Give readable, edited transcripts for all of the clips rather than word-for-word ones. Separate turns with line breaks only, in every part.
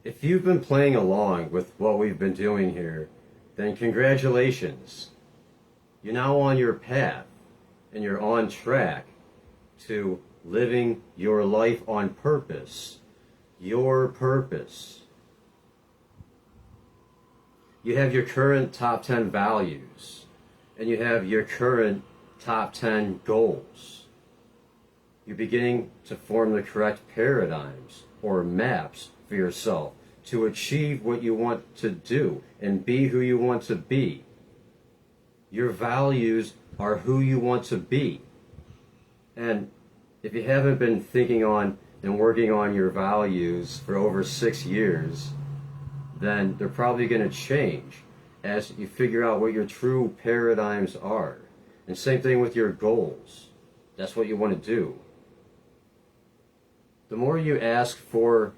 If you've been playing along with what we've been doing here, then congratulations. You're now on your path and you're on track to living your life on purpose. Your purpose. You have your current top 10 values and you have your current top 10 goals. You're beginning to form the correct paradigms or maps for yourself to achieve what you want to do and be who you want to be. Your values are who you want to be. And if you haven't been thinking on and working on your values for over 6 years, then they're probably going to change as you figure out what your true paradigms are. And same thing with your goals. That's what you want to do. The more you ask for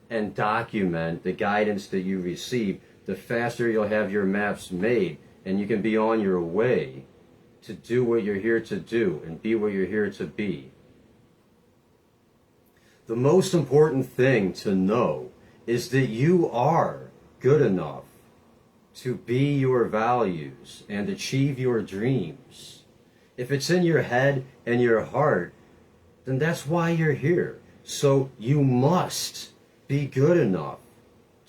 and document the guidance that you receive, the faster you'll have your maps made and you can be on your way to do what you're here to do and be what you're here to be. The most important thing to know is that you are good enough to be your values and achieve your dreams. If it's in your head and your heart, then that's why you're here. So you must be good enough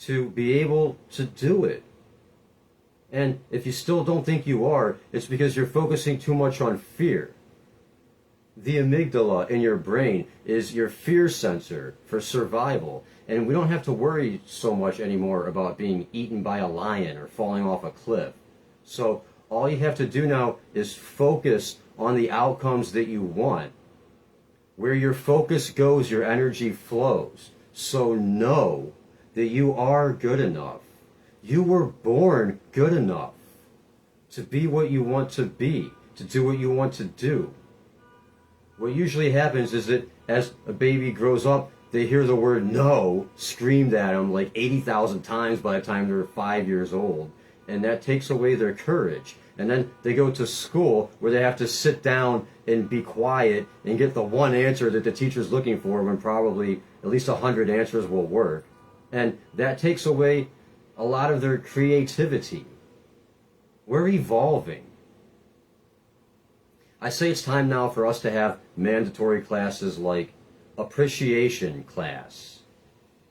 to be able to do it. And if you still don't think you are, it's because you're focusing too much on fear. The amygdala in your brain is your fear sensor for survival. And we don't have to worry so much anymore about being eaten by a lion or falling off a cliff. So all you have to do now is focus on the outcomes that you want. Where your focus goes, your energy flows. So know that you are good enough. You were born good enough to be what you want to be, to do what you want to do. What usually happens is that as a baby grows up, they hear the word no screamed at them like 80,000 times by the time they're 5 years old. And that takes away their courage. And then they go to school where they have to sit down and be quiet and get the one answer that the teacher's looking for when probably at least 100 answers will work. And that takes away a lot of their creativity. We're evolving. I say it's time now for us to have mandatory classes like appreciation class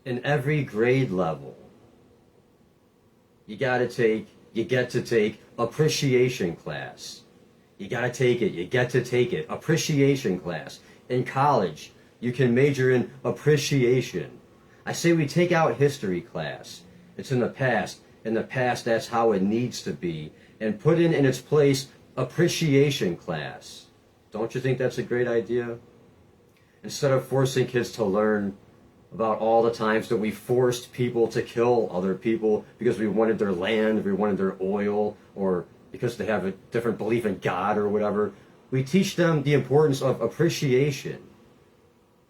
in every grade level. You get to take appreciation class. You get to take it. Appreciation class. In college, you can major in appreciation. I say we take out history class. It's in the past. In the past, that's how it needs to be. And put in its place appreciation class. Don't you think that's a great idea? Instead of forcing kids to learn about all the times that we forced people to kill other people because we wanted their land, we wanted their oil, or because they have a different belief in God or whatever, we teach them the importance of appreciation.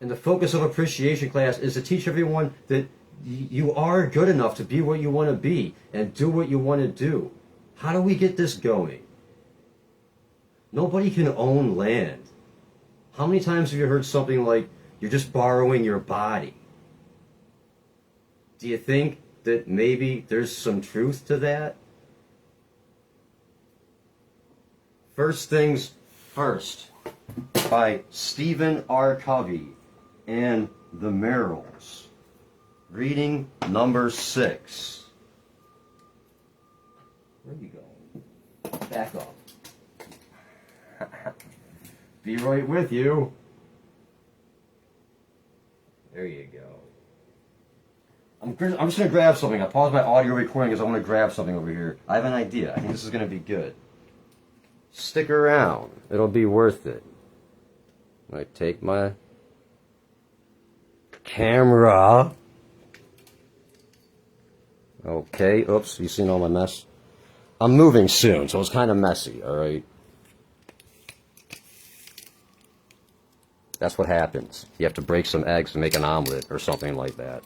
And the focus of appreciation class is to teach everyone that you are good enough to be what you want to be and do what you want to do. How do we get this going? Nobody can own land. How many times have you heard something like, you're just borrowing your body? Do you think that maybe there's some truth to that? First Things First by Stephen R. Covey and the Merrills. Reading number 6. Where are you going? Back up. Be right with you. There you go. I'm just going to grab something. I paused my audio recording because I want to grab something over here. I have an idea. I think this is going to be good. Stick around. It'll be worth it. I take my camera. Okay. Oops. You seen all my mess? I'm moving soon, so it's kind of messy, all right? That's what happens. You have to break some eggs to make an omelet or something like that.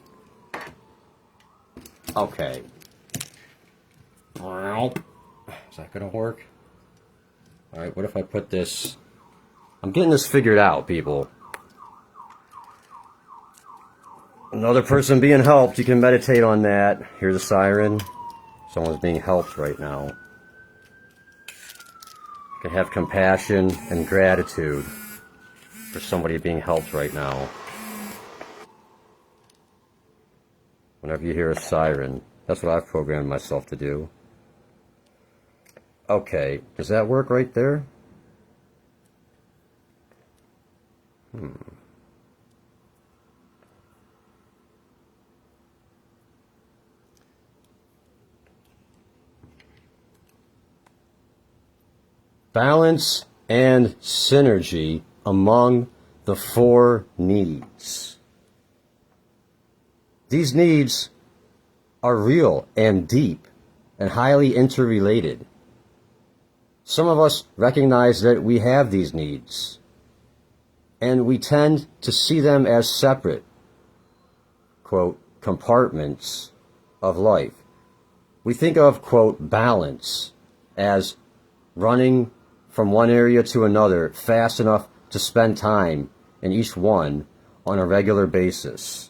Okay. Is that going to work? All right, what if I put this... I'm getting this figured out, people. Another person being helped, you can meditate on that. Hear the siren. Someone's being helped right now. You can have compassion and gratitude for somebody being helped right now. Whenever you hear a siren, that's what I've programmed myself to do. Okay, does that work right there? Balance and synergy among the four needs. These needs are real and deep and highly interrelated. Some of us recognize that we have these needs, and we tend to see them as separate, quote, compartments of life. We think of, quote, balance as running from one area to another fast enough to spend time in each one on a regular basis.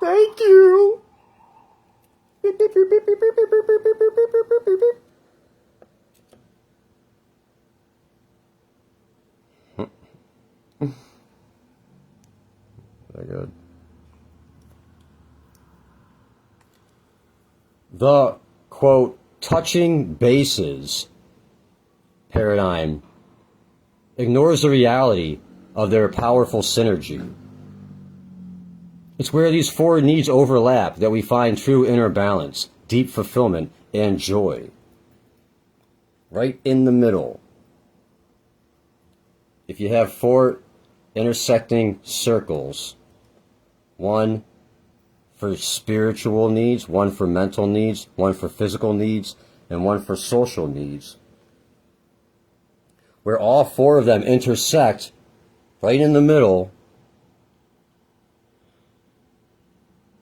Thank you. Very good. The, quote, touching bases paradigm ignores the reality of their powerful synergy. It's where these four needs overlap that we find true inner balance, deep fulfillment, and joy. Right in the middle. If you have four intersecting circles, one for spiritual needs, one for mental needs, one for physical needs, and one for social needs, where all four of them intersect right in the middle,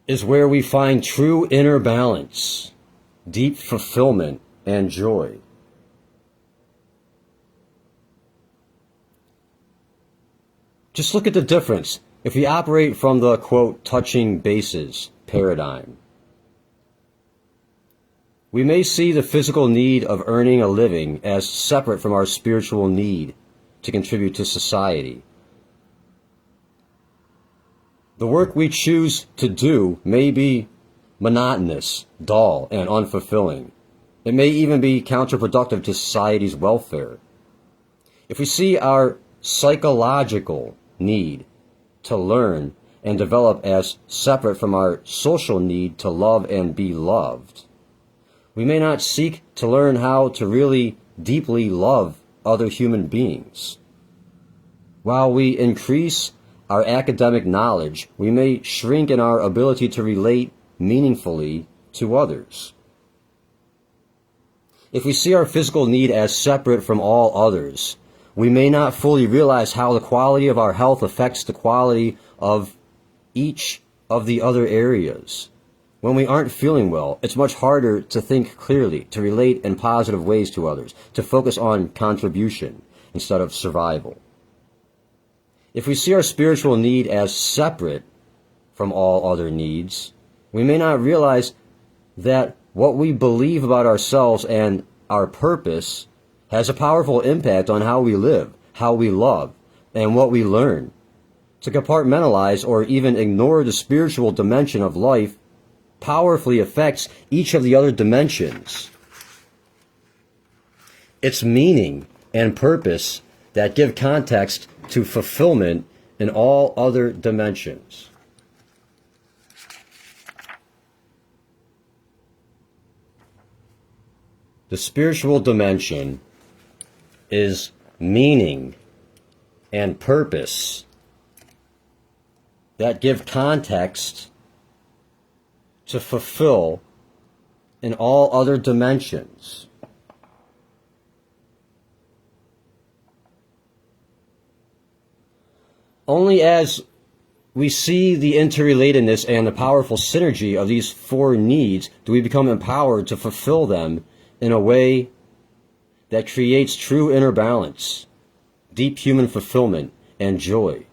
is where we find true inner balance, deep fulfillment, and joy. Just look at the difference. If we operate from the, quote, touching bases paradigm, we may see the physical need of earning a living as separate from our spiritual need to contribute to society. The work we choose to do may be monotonous, dull, and unfulfilling. It may even be counterproductive to society's welfare. If we see our psychological need to learn and develop as separate from our social need to love and be loved, we may not seek to learn how to really deeply love other human beings. While we increase our academic knowledge, we may shrink in our ability to relate meaningfully to others. If we see our physical need as separate from all others, we may not fully realize how the quality of our health affects the quality of each of the other areas. When we aren't feeling well, it's much harder to think clearly, to relate in positive ways to others, to focus on contribution instead of survival. If we see our spiritual need as separate from all other needs, we may not realize that what we believe about ourselves and our purpose has a powerful impact on how we live, how we love, and what we learn. To compartmentalize or even ignore the spiritual dimension of life powerfully affects each of the other dimensions. It's meaning and purpose that give context to fulfillment in all other dimensions. The spiritual dimension is meaning and purpose that give context to fulfill in all other dimensions. Only as we see the interrelatedness and the powerful synergy of these four needs do we become empowered to fulfill them in a way that creates true inner balance, deep human fulfillment and joy.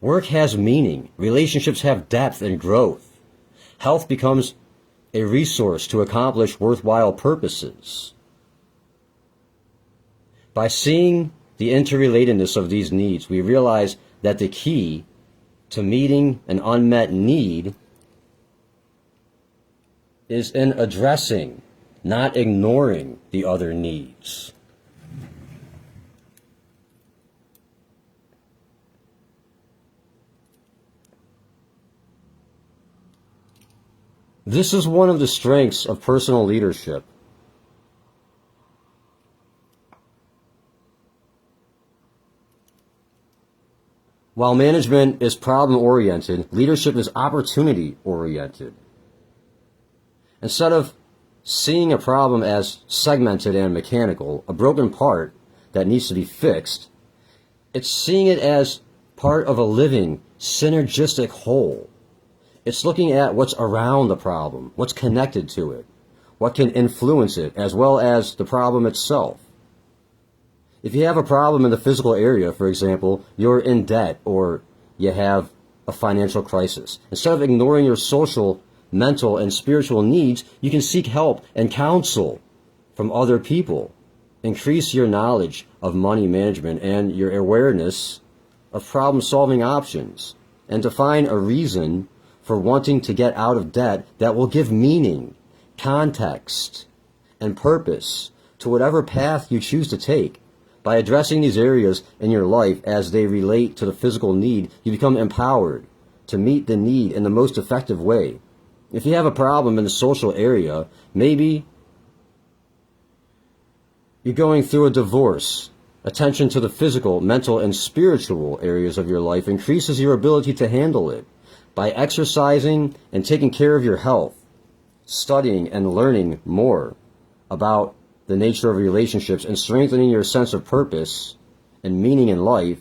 Work has meaning. Relationships have depth and growth. Health becomes a resource to accomplish worthwhile purposes. By seeing the interrelatedness of these needs, we realize that the key to meeting an unmet need is in addressing, not ignoring, the other needs. This is one of the strengths of personal leadership. While management is problem-oriented, leadership is opportunity-oriented. Instead of seeing a problem as segmented and mechanical, a broken part that needs to be fixed, it's seeing it as part of a living, synergistic whole. It's looking at what's around the problem, what's connected to it, what can influence it, as well as the problem itself. If you have a problem in the physical area, for example, you're in debt or you have a financial crisis, instead of ignoring your social, mental, and spiritual needs, you can seek help and counsel from other people. Increase your knowledge of money management and your awareness of problem-solving options, and define a reason for wanting to get out of debt that will give meaning, context, and purpose to whatever path you choose to take. By addressing these areas in your life as they relate to the physical need, you become empowered to meet the need in the most effective way. If you have a problem in the social area, maybe you're going through a divorce. Attention to the physical, mental, and spiritual areas of your life increases your ability to handle it. By exercising and taking care of your health, studying and learning more about the nature of relationships, and strengthening your sense of purpose and meaning in life,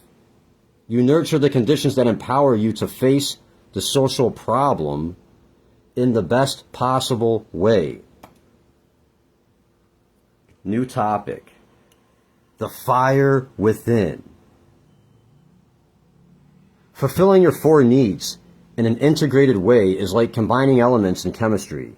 you nurture the conditions that empower you to face the social problem in the best possible way. New topic: the fire within. Fulfilling your four needs in an integrated way is like combining elements in chemistry.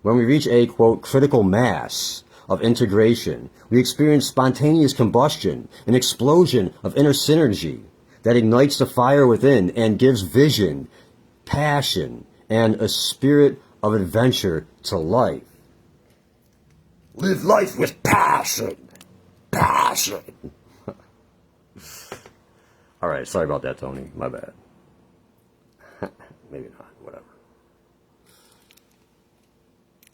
When we reach a, quote, critical mass of integration, we experience spontaneous combustion, an explosion of inner synergy that ignites the fire within and gives vision, passion, and a spirit of adventure to life. Live life with passion. Passion. All right, sorry about that, Tony. My bad. Maybe not. Whatever.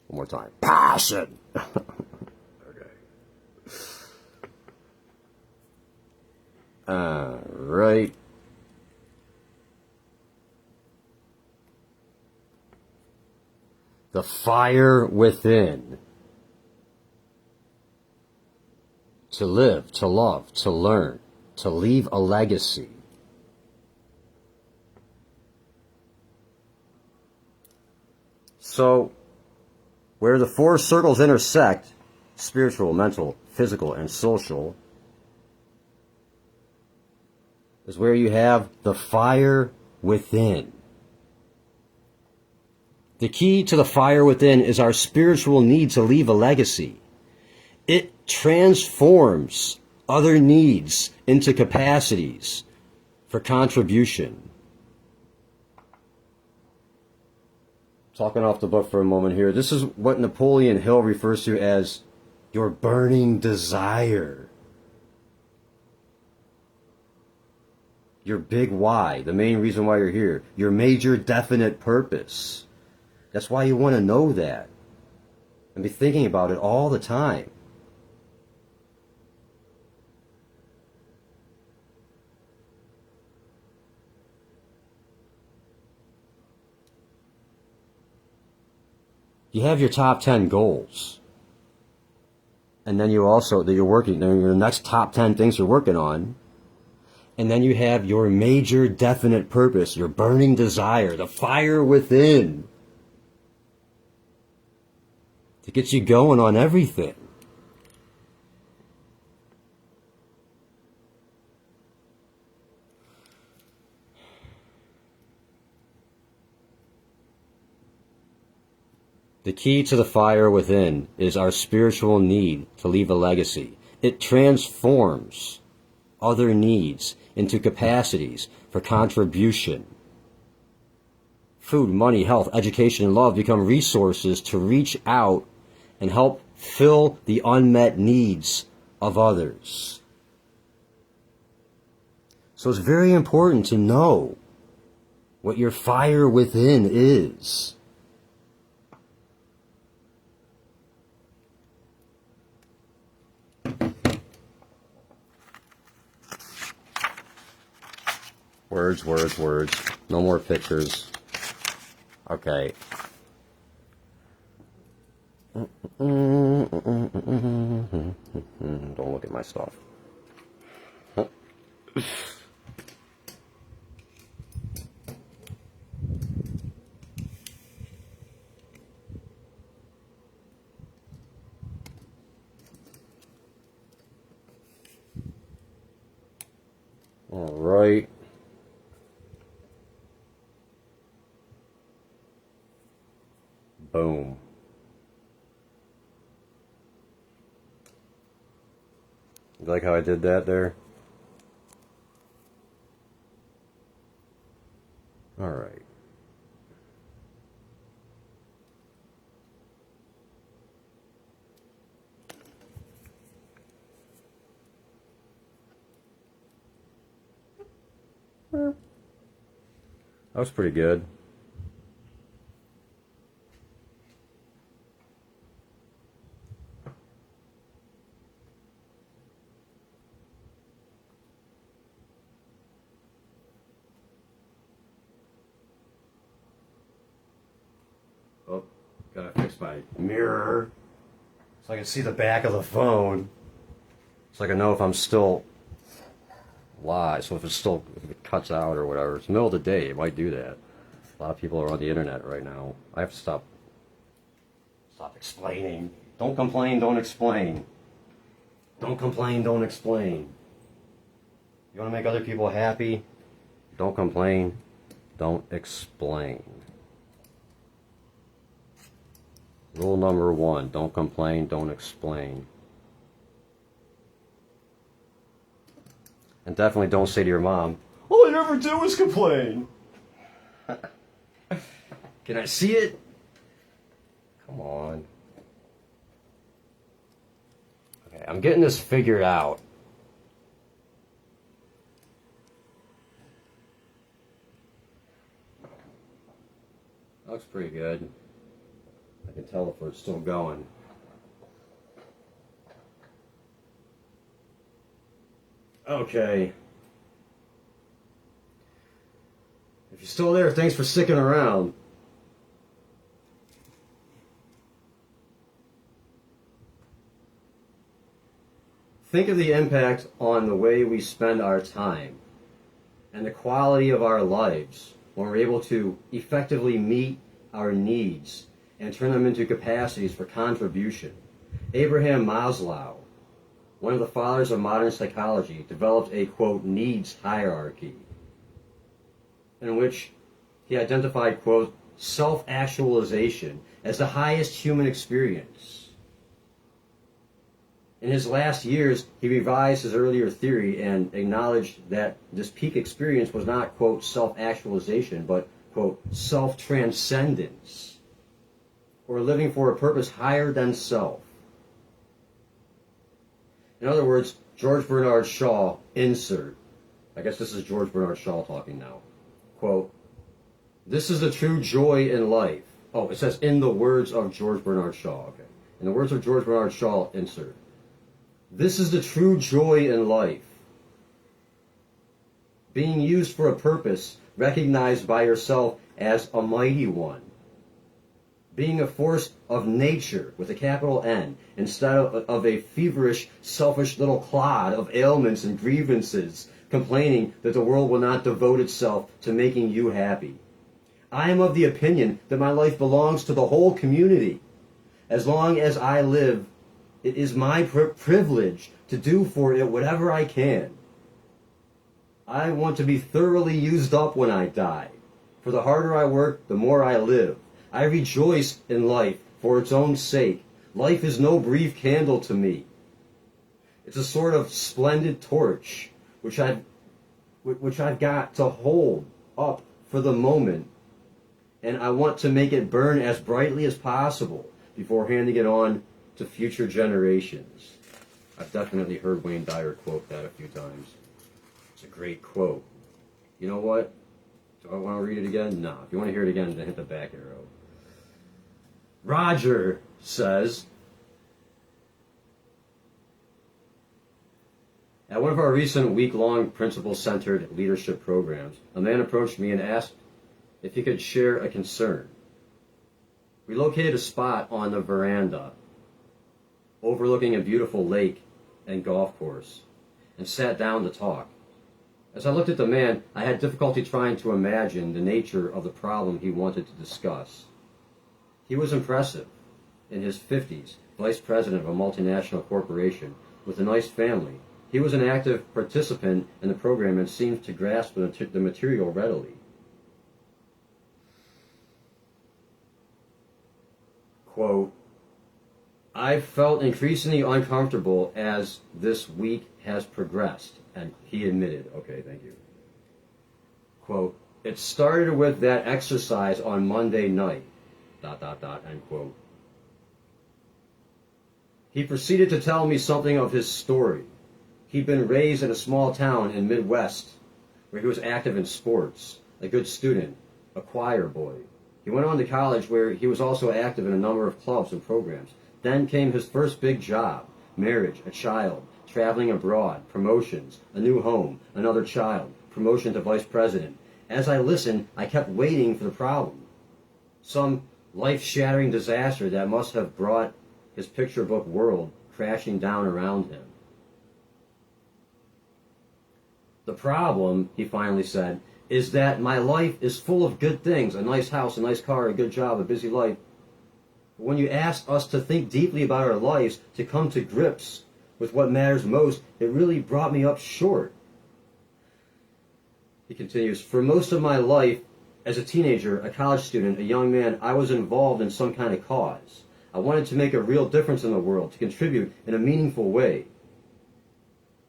One more time. Passion. Right. The fire within. To live, to love, to learn, to leave a legacy. So, where the four circles intersect, spiritual, mental, physical, and social, is where you have the fire within. The key to the fire within is our spiritual need to leave a legacy. It transforms other needs into capacities for contribution. Talking off the book for a moment here. This is what Napoleon Hill refers to as your burning desire. Your big why, the main reason why you're here. Your major definite purpose. That's why you want to know that. And be thinking about it all the time. You have your top 10 goals. And then you also, that you're working, then your next top 10 things you're working on. And then you have your major definite purpose, your burning desire, the fire within. To get you going on everything. The key to the fire within is our spiritual need to leave a legacy. It transforms other needs into capacities for contribution. Food, money, health, education, and love become resources to reach out and help fill the unmet needs of others. So it's very important to know what your fire within is. Words, words, words. No more pictures. Okay. Don't look at my stuff. All right. Boom. You like how I did that there? All right. That was pretty good. Oh, gotta fix my mirror so I can see the back of the phone, so I can know if I'm still live. So if it cuts out or whatever, it's the middle of the day, it might do that. A lot of people are on the internet right now. I have to stop explaining. Don't complain, don't explain. Don't complain, don't explain. You want to make other people happy? Don't complain, don't explain. Rule number 1, don't complain, don't explain. And definitely don't say to your mom, all I ever do is complain. Can I see it? Come on. Okay, I'm getting this figured out. Looks pretty good. I can tell if we're still going. Okay. If you're still there, thanks for sticking around. Think of the impact on the way we spend our time and the quality of our lives when we're able to effectively meet our needs and turn them into capacities for contribution. Abraham Maslow, one of the fathers of modern psychology, developed a, quote, needs hierarchy in which he identified, quote, self-actualization as the highest human experience. In his last years, he revised his earlier theory and acknowledged that this peak experience was not, quote, self-actualization, but, quote, self-transcendence, or living for a purpose higher than self. In other words, George Bernard Shaw, insert. I guess this is George Bernard Shaw talking now. Quote, this is the true joy in life. Oh, it says in the words of George Bernard Shaw. Okay. In the words of George Bernard Shaw, insert. This is the true joy in life. Being used for a purpose recognized by yourself as a mighty one. Being a force of nature with a capital N instead of a feverish, selfish little clod of ailments and grievances complaining that the world will not devote itself to making you happy. I am of the opinion that my life belongs to the whole community. As long as I live, it is my privilege to do for it whatever I can. I want to be thoroughly used up when I die. For the harder I work, the more I live. I rejoice in life for its own sake. Life is no brief candle to me. It's a sort of splendid torch, which I've got to hold up for the moment, and I want to make it burn as brightly as possible before handing it on to future generations. I've definitely heard Wayne Dyer quote that a few times. It's a great quote. You know what? Do I want to read it again? No. If you want to hear it again, then hit the back arrow. Roger says, at one of our recent week-long principle-centered leadership programs, a man approached me and asked if he could share a concern. We located a spot on the veranda overlooking a beautiful lake and golf course and sat down to talk. As I looked at the man, I had difficulty trying to imagine the nature of the problem he wanted to discuss. He was impressive. In his 50s, vice president of a multinational corporation with a nice family. He was an active participant in the program and seemed to grasp the material readily. Quote, I've felt increasingly uncomfortable as this week has progressed, and he admitted, okay, thank you. Quote, it started with that exercise on Monday night, ... end quote. He proceeded to tell me something of his story. He'd been raised in a small town in Midwest where he was active in sports, a good student, a choir boy. He went on to college where he was also active in a number of clubs and programs. Then came his first big job, marriage, a child, traveling abroad, promotions, a new home, another child, promotion to vice president. As I listened, I kept waiting for the problem. Some life-shattering disaster that must have brought his picture book world crashing down around him. The problem, he finally said, is that my life is full of good things, a nice house, a nice car, a good job, a busy life. But when you ask us to think deeply about our lives, to come to grips with what matters most, it really brought me up short. He continues, for most of my life, as a teenager, a college student, a young man, I was involved in some kind of cause. I wanted to make a real difference in the world, to contribute in a meaningful way.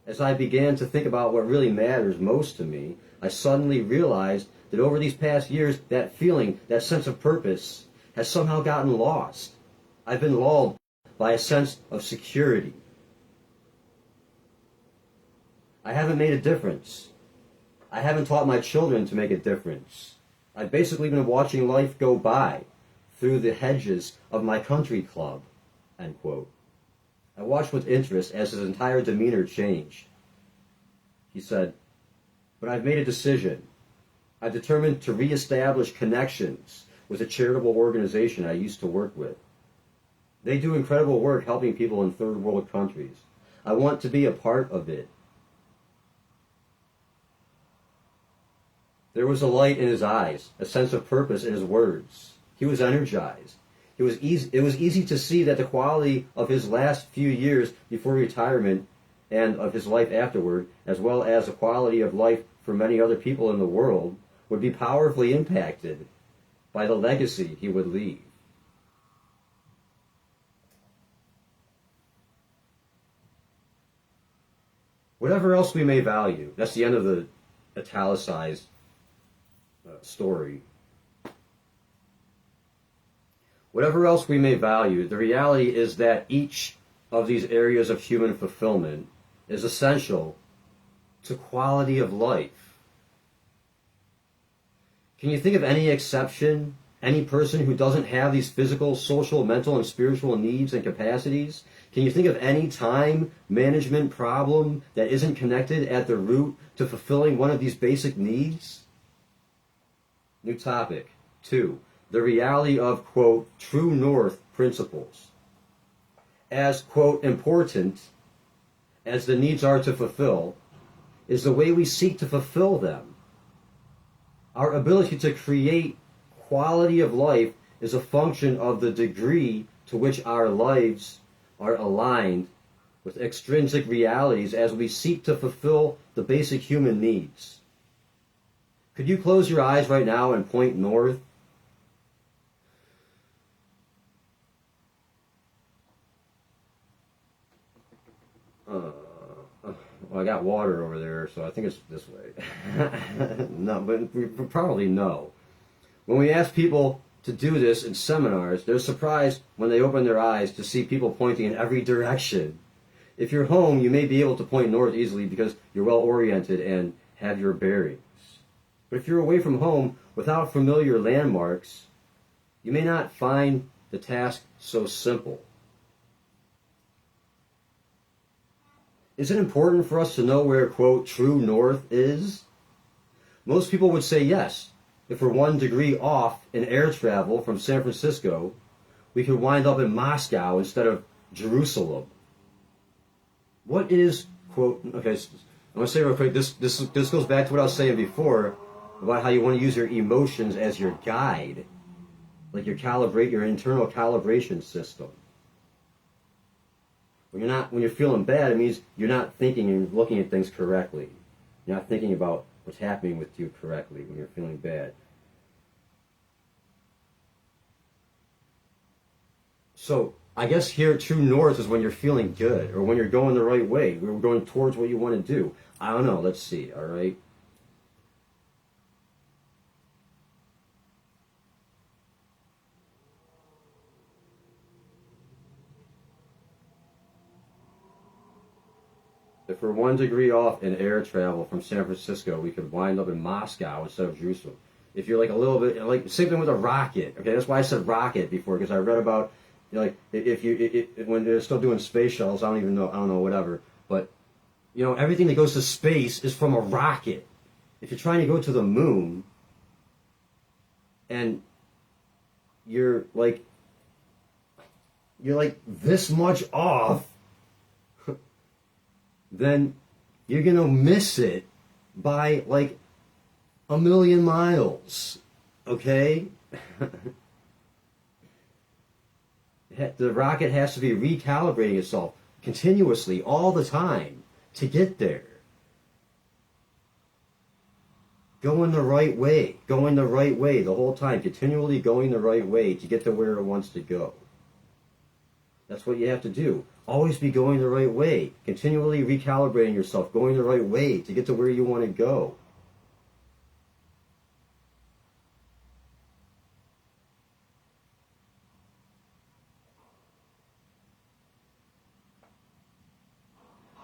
As I began to think about what really matters most to me, I suddenly realized that over these past years, that feeling, that sense of purpose, has somehow gotten lost. I've been lulled by a sense of security. I haven't made a difference. I haven't taught my children to make a difference. I've basically been watching life go by through the hedges of my country club, end quote. I watched with interest as his entire demeanor changed. He said, but I've made a decision. I've determined to reestablish connections with a charitable organization I used to work with. They do incredible work helping people in third world countries. I want to be a part of it. There was a light in his eyes, a sense of purpose in his words. He was energized. It was easy to see that the quality of his last few years before retirement and of his life afterward, as well as the quality of life for many other people in the world, would be powerfully impacted by the legacy he would leave. Whatever else we may value, that's the end of the italicized story. Whatever else we may value, the reality is that each of these areas of human fulfillment is essential to quality of life. Can you think of any exception, any person who doesn't have these physical, social, mental, and spiritual needs and capacities? Can you think of any time management problem that isn't connected at the root to fulfilling one of these basic needs? New topic. 2. The reality of, quote, true north principles. As, quote, important as the needs are to fulfill, is the way we seek to fulfill them. Our ability to create quality of life is a function of the degree to which our lives are aligned with extrinsic realities as we seek to fulfill the basic human needs. Could you close your eyes right now and point north? Well, I got water over there, so I think it's this way. No, but we probably know. When we ask people to do this in seminars, they're surprised when they open their eyes to see people pointing in every direction. If you're home, you may be able to point north easily because you're well oriented and have your bearings. But if you're away from home without familiar landmarks, you may not find the task so simple. Is it important for us to know where, quote, true north is? Most people would say yes. If we're 1 degree off in air travel from San Francisco, we could wind up in Moscow instead of Jerusalem. What is, quote, okay, I'm going to say real quick, this goes back to what I was saying before about how you want to use your emotions as your guide, like your internal calibration system. When you're feeling bad, it means you're not thinking and looking at things correctly. You're not thinking about what's happening with you correctly when you're feeling bad. So I guess here, true north is when you're feeling good or when you're going the right way. We're going towards what you want to do. I don't know. Let's see. All right. If we're 1 degree off in air travel from San Francisco, we could wind up in Moscow instead of Jerusalem. If you're like a little bit, like same thing with a rocket. Okay, that's why I said rocket before, because I read about, like when they're still doing space shuttles, I don't know, whatever. But everything that goes to space is from a rocket. If you're trying to go to the moon, and you're like this much off, then you're going to miss it by like 1,000,000 miles, okay? The rocket has to be recalibrating itself continuously, all the time, to get there. Going the right way the whole time, continually going the right way to get to where it wants to go. That's what you have to do. Always be going the right way. Continually recalibrating yourself, going the right way to get to where you want to go.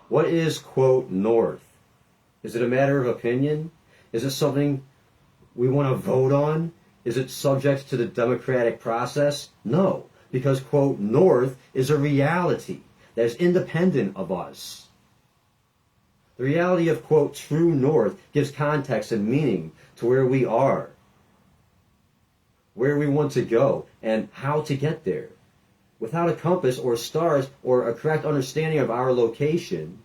What is, quote, north? Is it a matter of opinion? Is it something we want to vote on? Is it subject to the democratic process? No, because, quote, north is a reality that is independent of us. The reality of, quote, true north gives context and meaning to where we are, where we want to go, and how to get there. Without a compass or stars or a correct understanding of our location,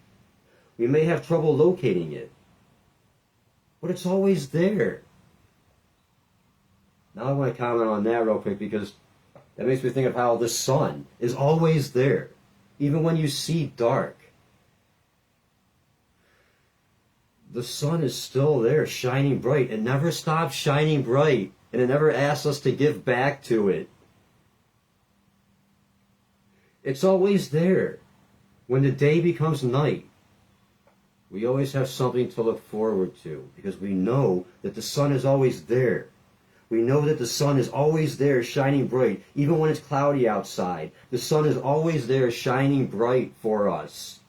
we may have trouble locating it. But it's always there. Now I want to comment on that real quick because that makes me think of how the sun is always there, even when you see dark. The sun is still there, shining bright. It never stops shining bright, and it never asks us to give back to it. It's always there. When the day becomes night, we always have something to look forward to because we know that the sun is always there. We know that the sun is always there shining bright, even when it's cloudy outside. The sun is always there shining bright for us.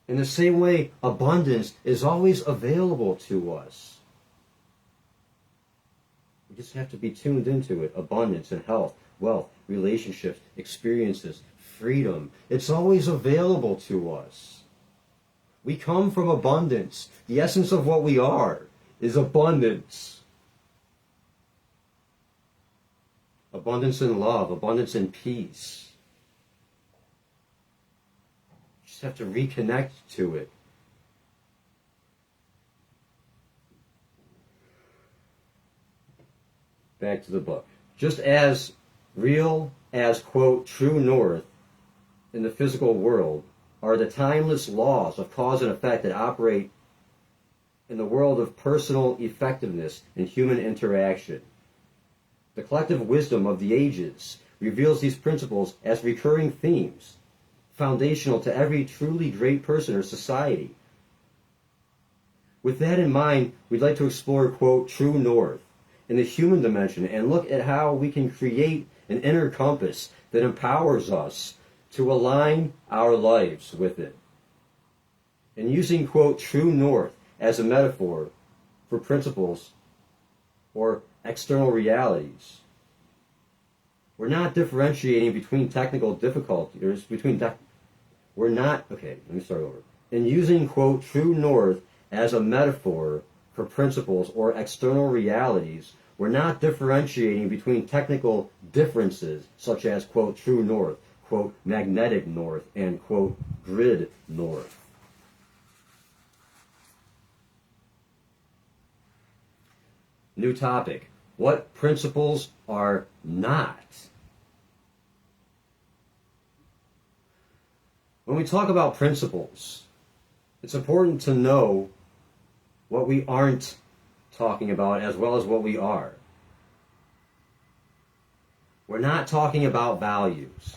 In the same way, abundance is always available to us. We just have to be tuned into it. Abundance and health, wealth, relationships, experiences, freedom. It's always available to us. We come from abundance. The essence of what we are is abundance. Abundance in love, abundance in peace. You just have to reconnect to it. Back to the book. Just as real as, quote, true north in the physical world are the timeless laws of cause and effect that operate in the world of personal effectiveness and human interaction. The collective wisdom of the ages reveals these principles as recurring themes, foundational to every truly great person or society. With that in mind, we'd like to explore, quote, true north in the human dimension and look at how we can create an inner compass that empowers us to align our lives with it. And using, quote, true north as a metaphor for principles or external realities, we're not differentiating between technical difficulties, And using, quote, true north as a metaphor for principles or external realities, we're not differentiating between technical differences such as, quote, true north, quote, magnetic north, and, quote, grid north. New topic. What principles are not? When we talk about principles, it's important to know what we aren't talking about as well as what we are. We're not talking about values.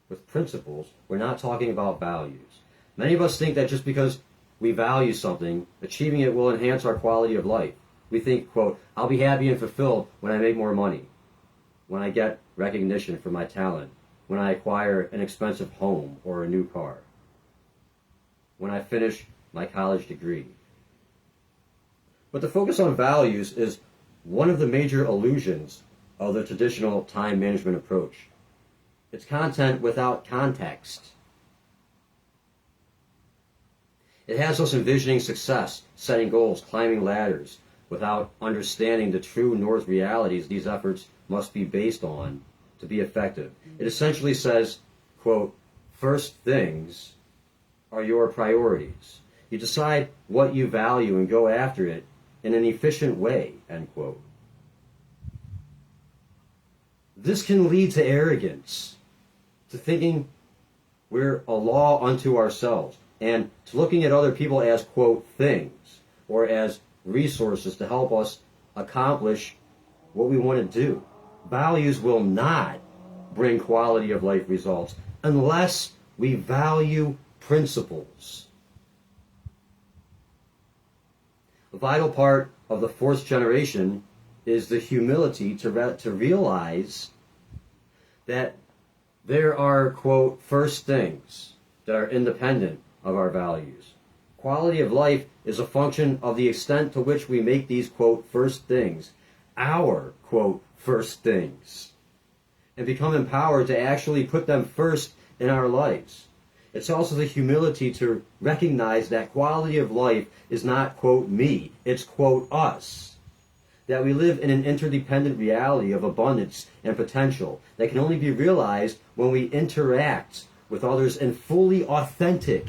With principles, we're not talking about values. Many of us think that just because we value something, achieving it will enhance our quality of life. We think, quote, I'll be happy and fulfilled when I make more money, when I get recognition for my talent, when I acquire an expensive home or a new car, when I finish my college degree. But the focus on values is one of the major illusions of the traditional time management approach. It's content without context. It has us envisioning success, setting goals, climbing ladders, without understanding the true north realities these efforts must be based on to be effective. It essentially says, quote, first things are your priorities. You decide what you value and go after it in an efficient way, end quote. This can lead to arrogance, to thinking we're a law unto ourselves, and to looking at other people as, quote, things, or as resources to help us accomplish what we want to do. Values will not bring quality of life results unless we value principles. A vital part of the fourth generation is the humility to realize that there are, quote, first things that are independent of our values. Quality of life is a function of the extent to which we make these, quote, first things our, quote, first things, and become empowered to actually put them first in our lives. It's also the humility to recognize that quality of life is not, quote, me, it's, quote, us. That we live in an interdependent reality of abundance and potential that can only be realized when we interact with others in fully authentic,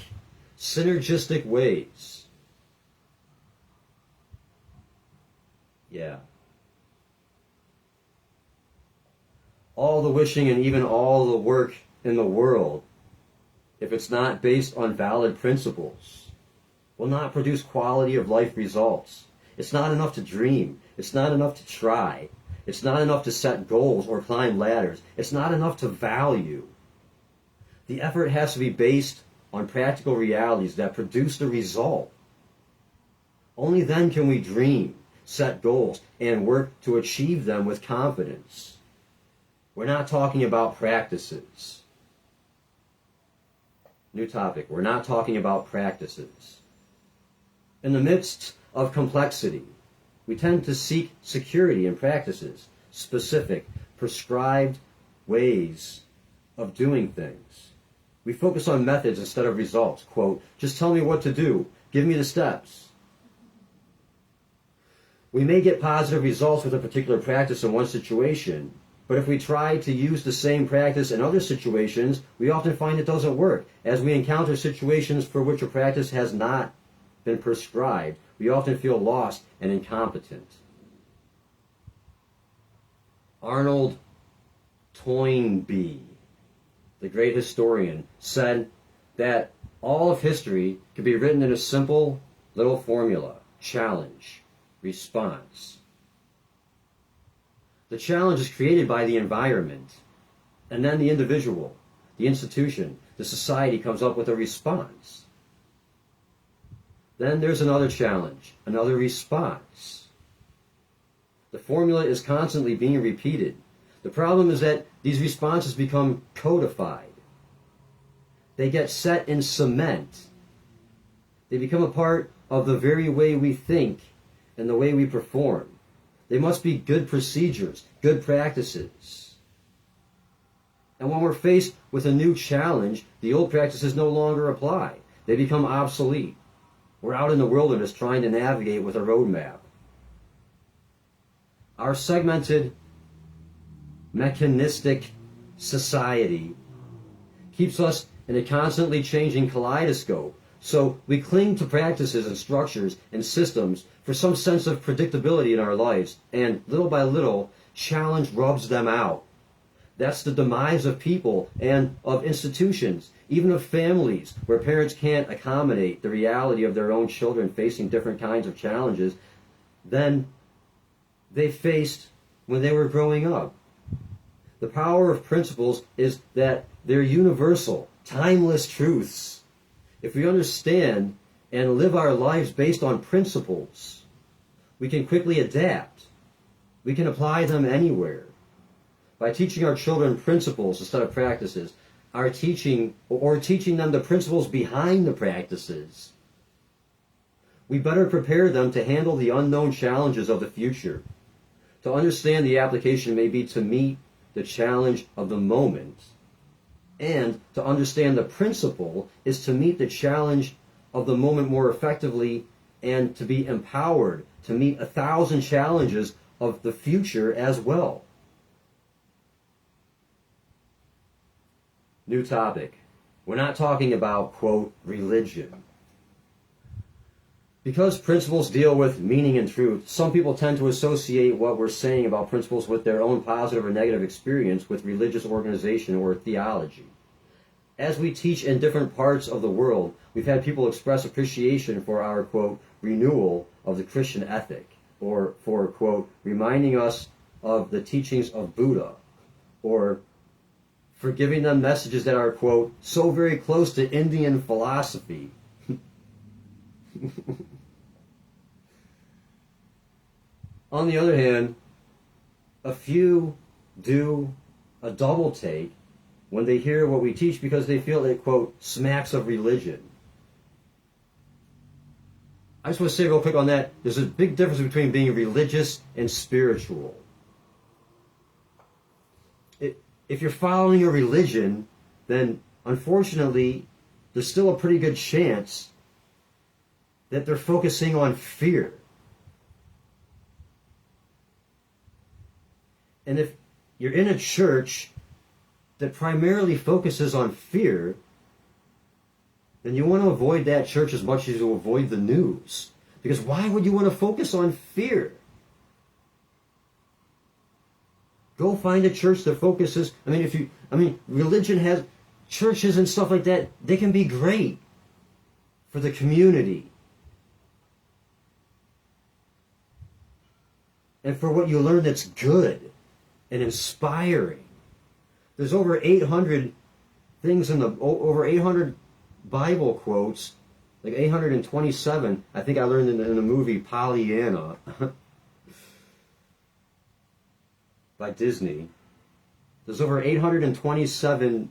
synergistic ways. Yeah. All the wishing and even all the work in the world, if it's not based on valid principles, will not produce quality of life results. It's not enough to dream. It's not enough to try. It's not enough to set goals or climb ladders. It's not enough to value. The effort has to be based on practical realities that produce the result. Only then can we dream, set goals, and work to achieve them with confidence. We're not talking about practices. New topic. We're not talking about practices. In the midst of complexity, we tend to seek security in practices, specific, prescribed ways of doing things. We focus on methods instead of results. Quote, just tell me what to do. Give me the steps. We may get positive results with a particular practice in one situation, but if we try to use the same practice in other situations, we often find it doesn't work. As we encounter situations for which a practice has not been prescribed, we often feel lost and incompetent. Arnold Toynbee, the great historian, said that all of history could be written in a simple little formula: challenge, response. The challenge is created by the environment, and then the individual, the institution, the society comes up with a response. Then there's another challenge, another response. The formula is constantly being repeated. The problem is that these responses become codified. They get set in cement. They become a part of the very way we think and the way we perform. They must be good procedures, good practices. And when we're faced with a new challenge, the old practices no longer apply. They become obsolete. We're out in the wilderness trying to navigate with a roadmap. Our segmented, mechanistic society keeps us in a constantly changing kaleidoscope. So we cling to practices and structures and systems for some sense of predictability in our lives, and little by little, challenge rubs them out. That's the demise of people and of institutions, even of families, where parents can't accommodate the reality of their own children facing different kinds of challenges than they faced when they were growing up. The power of principles is that they're universal, timeless truths. If we understand and live our lives based on principles, we can quickly adapt. We can apply them anywhere. By teaching our children principles instead of practices, teaching them the principles behind the practices, we better prepare them to handle the unknown challenges of the future. To understand the application may be to meet the challenge of the moment, and to understand the principle is to meet the challenge of the moment more effectively and to be empowered to meet 1,000 challenges of the future as well. New topic. We're not talking about, quote, religion. Because principles deal with meaning and truth, some people tend to associate what we're saying about principles with their own positive or negative experience with religious organization or theology. As we teach in different parts of the world, we've had people express appreciation for our, quote, renewal of the Christian ethic, or for, quote, reminding us of the teachings of Buddha, or for giving them messages that are, quote, so very close to Indian philosophy. On the other hand, a few do a double take when they hear what we teach because they feel it, quote, smacks of religion. I just want to say real quick on that, there's a big difference between being religious and spiritual. If you're following a religion, then unfortunately, there's still a pretty good chance that they're focusing on fear. And if you're in a church that primarily focuses on fear, then you want to avoid that church as much as you avoid the news. Because why would you want to focus on fear? Go find a church that focuses, religion has, churches and stuff like that, they can be great for the community. And for what you learn that's good and inspiring. There's over 800 things over 800 Bible quotes, like 827, I think I learned in the movie Pollyanna by Disney. There's over 827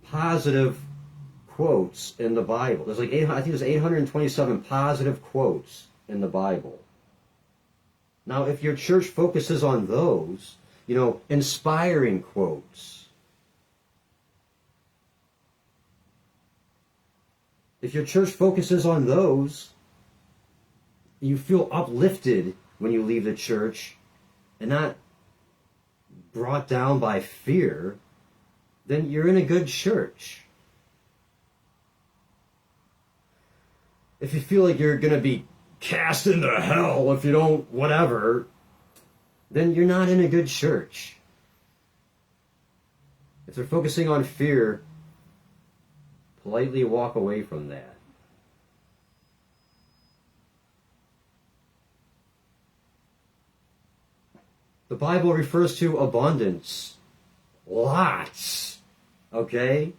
positive quotes in the Bible. I think there's 827 positive quotes in the Bible. Now, if your church focuses on those, inspiring quotes, if your church focuses on those, you feel uplifted when you leave the church and not brought down by fear, then you're in a good church. If you feel like you're going to be cast into hell if you don't whatever, then you're not in a good church. If they're focusing on fear, politely walk away from that. The Bible refers to abundance. Lots. Okay?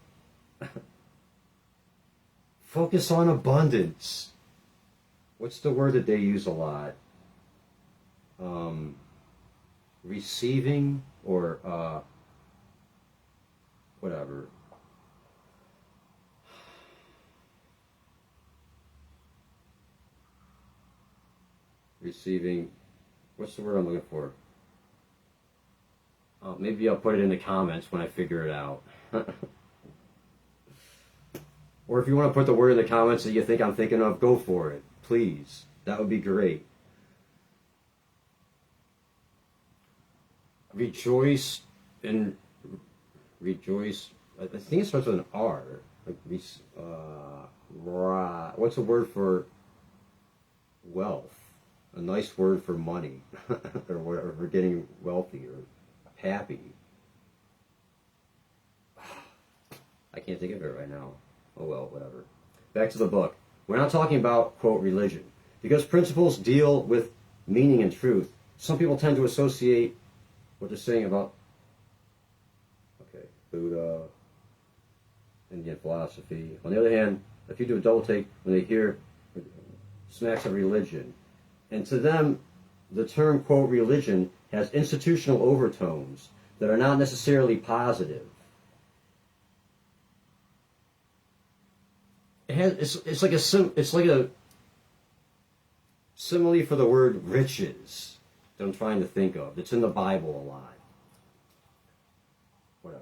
Focus on abundance. What's the word that they use a lot? Receiving or whatever. Receiving. What's the word I'm looking for? Maybe I'll put it in the comments when I figure it out. Or if you want to put the word in the comments that you think I'm thinking of, go for it. Please. That would be great. Rejoice and rejoice. I think it starts with an R. What's a word for wealth? A nice word for money, or whatever, for getting wealthy or happy. I can't think of it right now. Oh well, whatever. Back to the book. We're not talking about, quote, religion. Because principles deal with meaning and truth, some people tend to associate what they're saying about, okay, Buddha, Indian philosophy. On the other hand, if you do a double take, when they hear smacks of religion, and to them, the term, quote, religion has institutional overtones that are not necessarily positive. It's like a simile for the word riches that I'm trying to think of. It's in the Bible a lot. Whatever.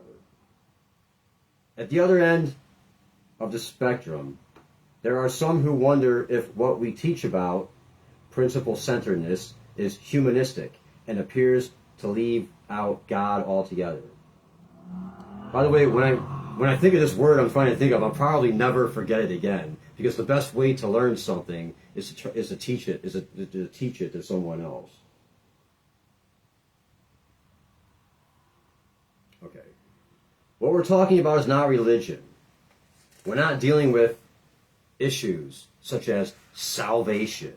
At the other end of the spectrum, there are some who wonder if what we teach about principle-centeredness is humanistic and appears to leave out God altogether. By the way, when I think of this word I'm trying to think of, I'll probably never forget it again, because the best way to learn something is to teach it to someone else. Okay. What we're talking about is not religion. We're not dealing with issues such as salvation,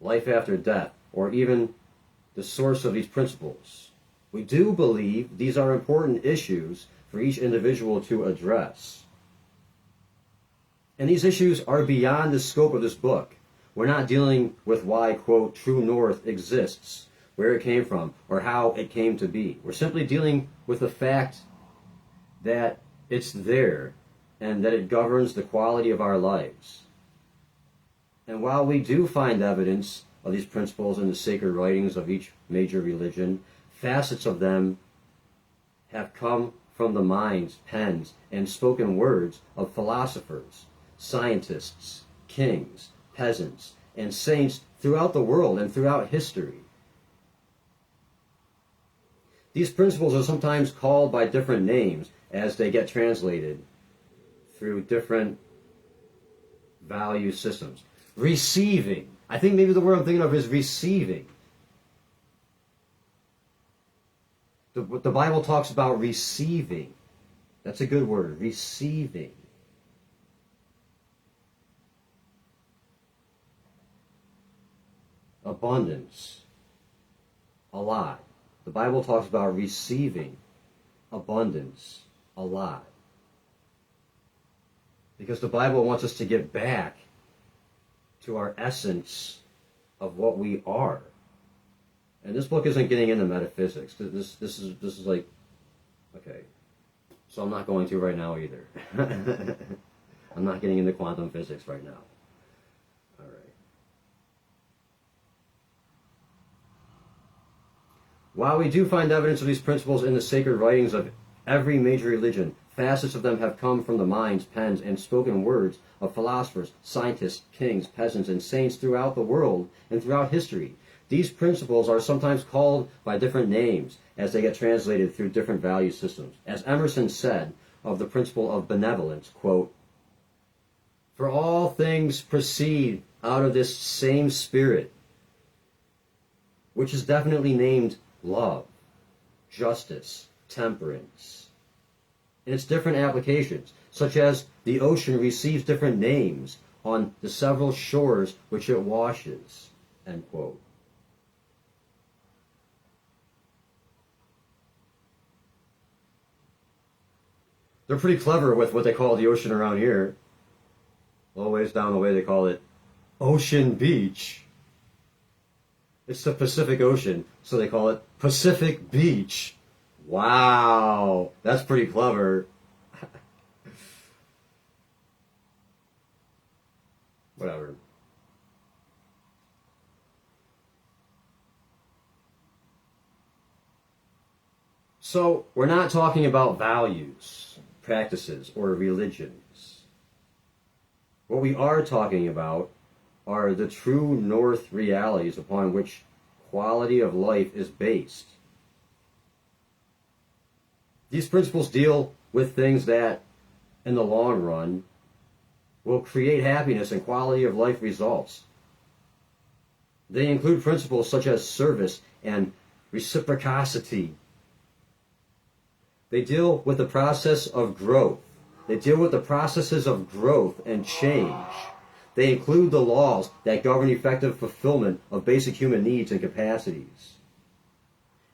life after death, or even the source of these principles. We do believe these are important issues for each individual to address. And these issues are beyond the scope of this book. We're not dealing with why, quote, true north exists, where it came from, or how it came to be. We're simply dealing with the fact that it's there and that it governs the quality of our lives. And while we do find evidence of these principles in the sacred writings of each major religion, facets of them have come from the minds, pens, and spoken words of philosophers, scientists, kings, peasants, and saints throughout the world and throughout history. These principles are sometimes called by different names as they get translated through different value systems. Receiving. I think maybe the word I'm thinking of is receiving. The Bible talks about receiving. That's a good word, receiving. Abundance. A lot. The Bible talks about receiving abundance a lot. Because the Bible wants us to get back to our essence of what we are. And this book isn't getting into metaphysics. This is like, okay. So I'm not going to right now either. I'm not getting into quantum physics right now. All right. While we do find evidence of these principles in the sacred writings of every major religion, facets of them have come from the minds, pens, and spoken words of philosophers, scientists, kings, peasants, and saints throughout the world and throughout history. These principles are sometimes called by different names as they get translated through different value systems. As Emerson said of the principle of benevolence, quote, "For all things proceed out of this same spirit, which is definitely named love, justice, temperance, in its different applications, such as the ocean receives different names on the several shores which it washes," end quote. They're pretty clever with what they call the ocean around here. A little ways down the way, they call it Ocean Beach. It's the Pacific Ocean, so they call it Pacific Beach. Wow, that's pretty clever. Whatever. So, we're not talking about values, practices, or religions. What we are talking about are the true north realities upon which quality of life is based. These principles deal with things that, in the long run, will create happiness and quality of life results. They include principles such as service and reciprocity. They deal with the process of growth. They deal with the processes of growth and change. They include the laws that govern effective fulfillment of basic human needs and capacities.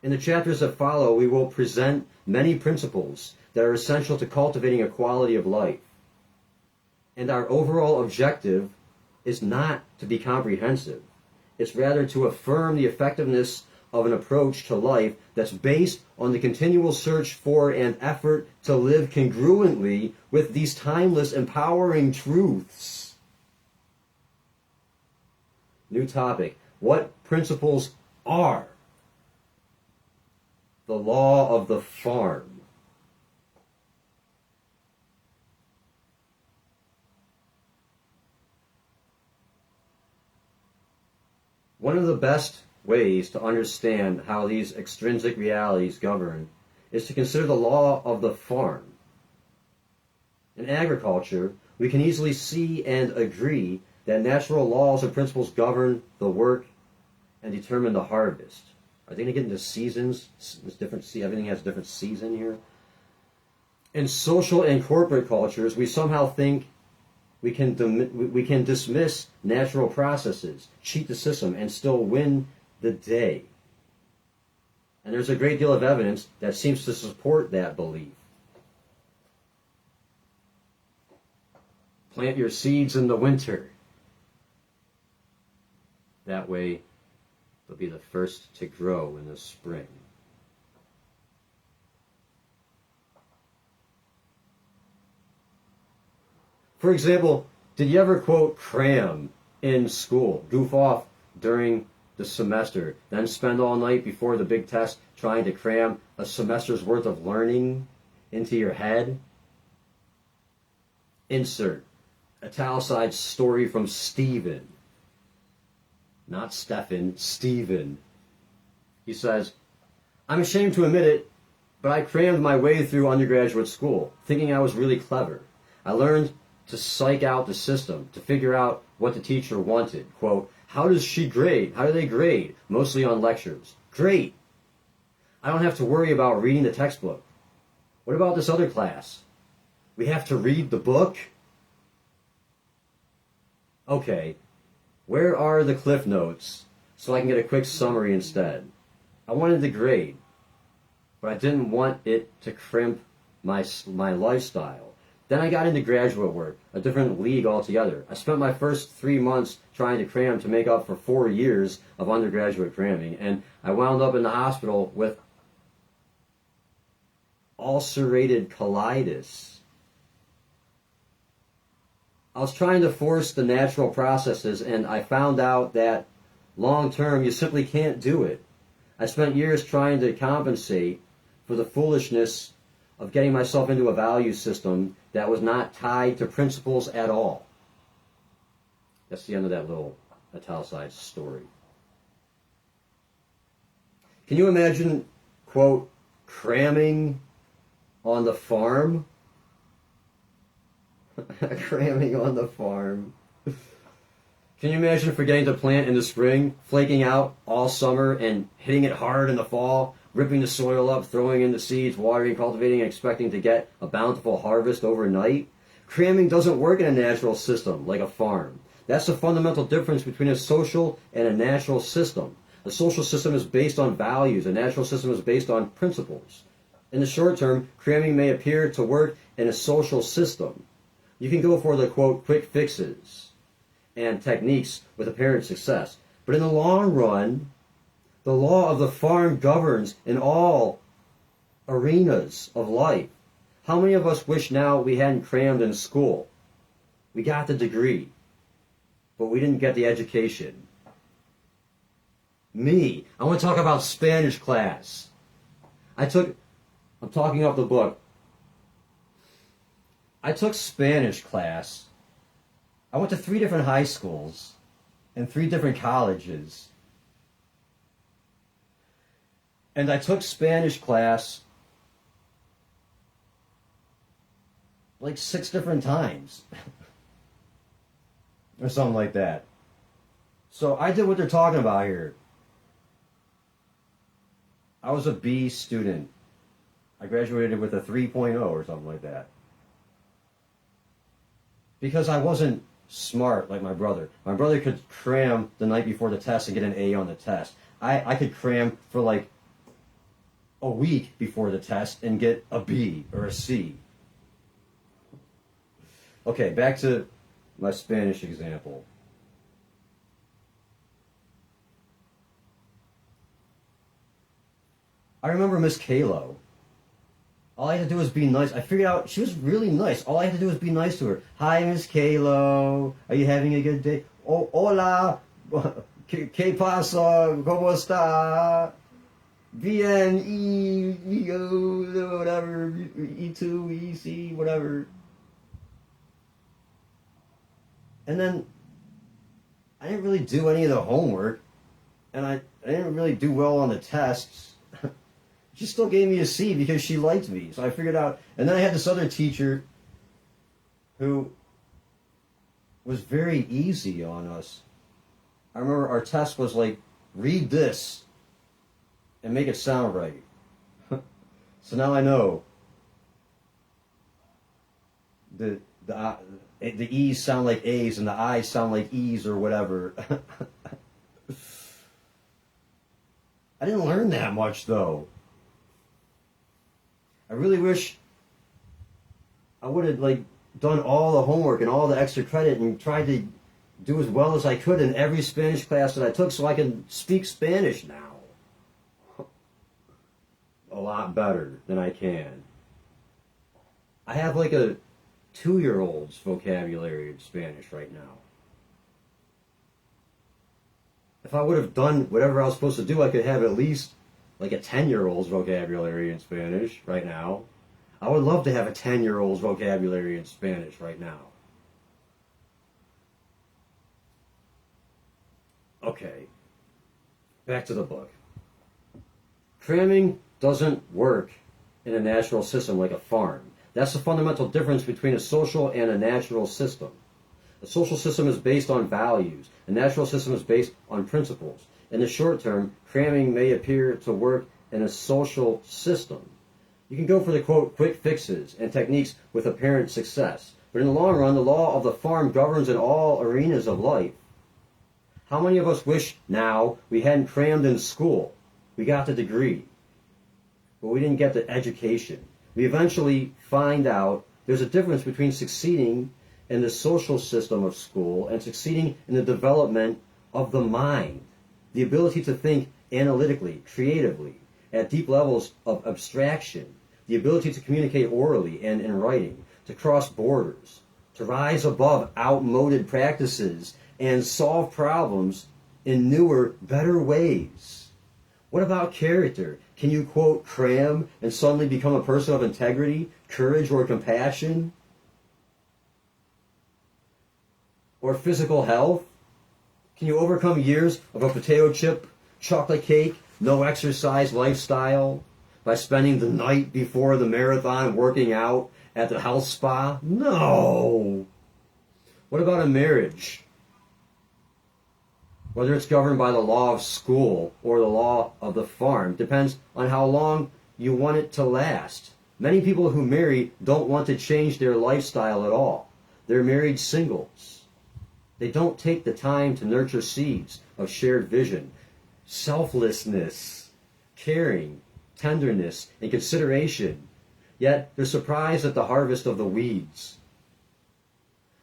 In the chapters that follow, we will present many principles that are essential to cultivating a quality of life. And our overall objective is not to be comprehensive. It's rather to affirm the effectiveness of an approach to life that's based on the continual search for and effort to live congruently with these timeless, empowering truths. New topic. What principles are the law of the farm? One of the best ways to understand how these extrinsic realities govern is to consider the law of the farm. In agriculture, we can easily see and agree that natural laws and principles govern the work and determine the harvest. Are they going to get into seasons? It's different. Everything has a different season here. In social and corporate cultures, we somehow think we can dismiss natural processes, cheat the system, and still win the day. And there's a great deal of evidence that seems to support that belief. Plant your seeds in the winter. That way, they'll be the first to grow in the spring. For example, did you ever quote cram in school, goof off during the semester, then spend all night before the big test trying to cram a semester's worth of learning into your head? Insert italicized story from Stephen. Not Stephen, Stephen. He says, I'm ashamed to admit it, but I crammed my way through undergraduate school, thinking I was really clever. I learned to psych out the system, to figure out what the teacher wanted. Quote, how does she grade? How do they grade? Mostly on lectures. Great. I don't have to worry about reading the textbook. What about this other class? We have to read the book? Okay, where are the cliff notes so I can get a quick summary instead? I wanted the grade, but I didn't want it to crimp my lifestyle. Then I got into graduate work, a different league altogether. I spent my first 3 months trying to cram to make up for 4 years of undergraduate cramming, and I wound up in the hospital with ulcerated colitis. I was trying to force the natural processes, and I found out that long term you simply can't do it. I spent years trying to compensate for the foolishness of getting myself into a value system that was not tied to principles at all. That's the end of that little italicized story. Can you imagine, quote, cramming on the farm? Cramming on the farm. Can you imagine forgetting to plant in the spring, flaking out all summer, and hitting it hard in the fall, ripping the soil up, throwing in the seeds, watering, cultivating, and expecting to get a bountiful harvest overnight? Cramming doesn't work in a natural system like a farm. That's the fundamental difference between a social and a natural system. A social system is based on values. A natural system is based on principles. In the short term, cramming may appear to work in a social system. You can go for the, quote, quick fixes and techniques with apparent success. But in the long run, the law of the farm governs in all arenas of life. How many of us wish now we hadn't crammed in school? We got the degree, but we didn't get the education. Me, I want to talk about Spanish class. I'm talking off the book. I took Spanish class. I went to 3 different high schools and 3 different colleges. And I took Spanish class like 6 different times. Or something like that. So I did what they're talking about here. I was a B student. I graduated with a 3.0 or something like that. Because I wasn't smart like my brother. My brother could cram the night before the test and get an A on the test. I could cram for like a week before the test and get a B or a C. Okay, back to my Spanish example. I remember Miss Kalo. All I had to do was be nice. I figured out she was really nice. All I had to do was be nice to her. Hi, Miss Kalo. Are you having a good day? Oh, hola. ¿Qué pasa? ¿Cómo está? Bien, whatever. E2, EC, whatever. And then I didn't really do any of the homework. And I didn't really do well on the tests. She still gave me a C because she liked me. So I figured out. And then I had this other teacher who was very easy on us. I remember our test was like, read this and make it sound right. So now I know the E's sound like A's and the I's sound like E's or whatever. I didn't learn that much though. I really wish I would have like done all the homework and all the extra credit and tried to do as well as I could in every Spanish class that I took so I can speak Spanish now. A lot better than I can. I have like a 2-year-old's vocabulary in Spanish right now. If I would have done whatever I was supposed to do, I could have at least like a 10-year-old's vocabulary in Spanish right now. I would love to have a 10-year-old's vocabulary in Spanish right now. Okay, back to the book. Cramming doesn't work in a natural system like a farm. That's the fundamental difference between a social and a natural system. A social system is based on values. A natural system is based on principles. In the short term, cramming may appear to work in a social system. You can go for the, quote, quick fixes and techniques with apparent success. But in the long run, the law of the farm governs in all arenas of life. How many of us wish now we hadn't crammed in school? We got the degree, but we didn't get the education. We eventually find out there's a difference between succeeding in the social system of school and succeeding in the development of the mind. The ability to think analytically, creatively, at deep levels of abstraction, the ability to communicate orally and in writing, to cross borders, to rise above outmoded practices and solve problems in newer, better ways. What about character? Can you, quote, cram and suddenly become a person of integrity, courage, or compassion? Or physical health? Can you overcome years of a potato chip, chocolate cake, no exercise lifestyle by spending the night before the marathon working out at the health spa? No! What about a marriage? Whether it's governed by the law of school or the law of the farm depends on how long you want it to last. Many people who marry don't want to change their lifestyle at all. They're married singles. They don't take the time to nurture seeds of shared vision, selflessness, caring, tenderness, and consideration, yet they're surprised at the harvest of the weeds.